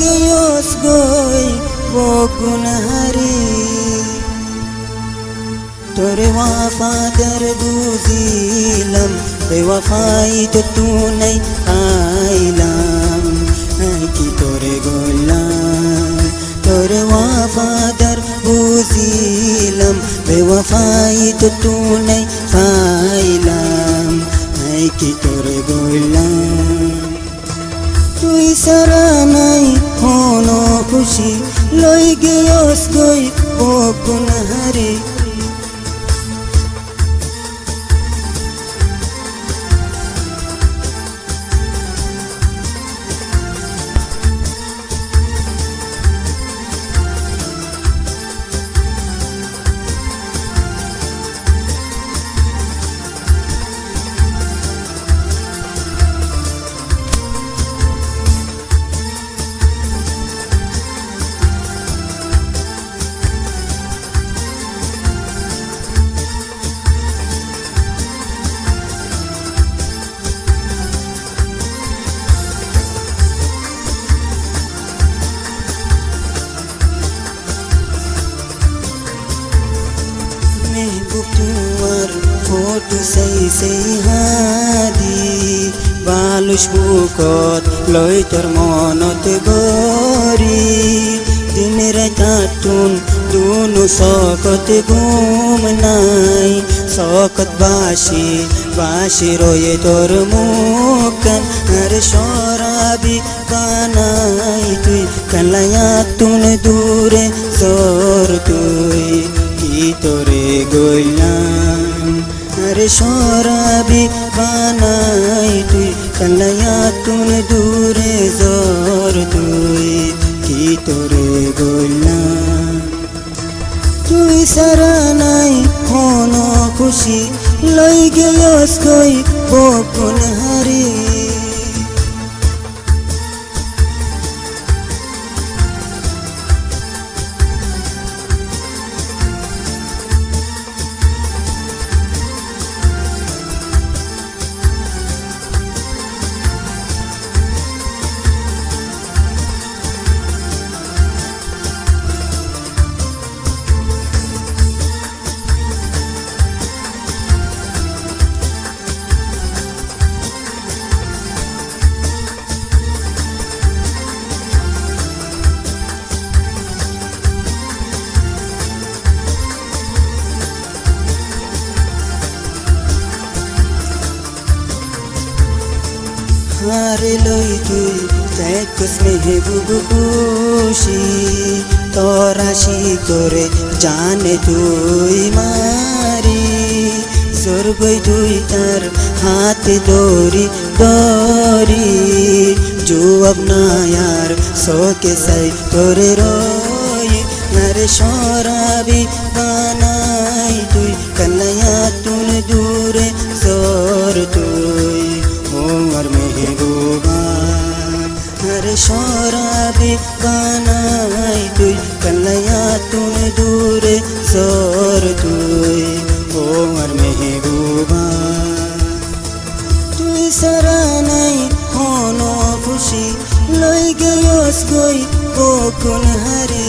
গেয়স গই বগুন হারি তোরে ওয়াফাদার বুঝিলাম বেওয়াফাই তো তুই আইলাম কি তোরে গোলাম তোরে ওয়াফাদার বুঝিলাম বেওয়াফাই তো তুই পাইলাম কি তোরে গোলাম তুই সারা নাই কোনো খুশি লই গেয়স গই বগুন হারি महबूब तुम्हार फोटो से हादी बालुस बुकत लय तोर मनत गरी दिन रात तुन दुनु सकत घुम नाई सकत बासी बासी रोए तोर मुकान हर शराबी बानाई तुई कलाया तुन दूरे जोर तुई की तोरे गोलाम अरे शराबी बानाई तुई कलाया तुन दूरे जोर तुई की तोरे गोलाम তুই সারা নাই কোনো খুশি লই গেয়স গই বগুন হারি हारे लई तुई देखस महबूब खुशी तोराशी करे जाने तुई मारी जोर गई तुई तार हाथ दौरी दौरी जो अब ना यार सो के सही तोरे रोई नारे शराबी बनाई तुई कलया तुन दूरे जोर तुई और महबूबा हर शराबी बनाई तुई कलया तुन दूरे जोर तुई और महबूबा तुई सारा নাই কোনো খুশি লই গেয়স গই বগুন হারি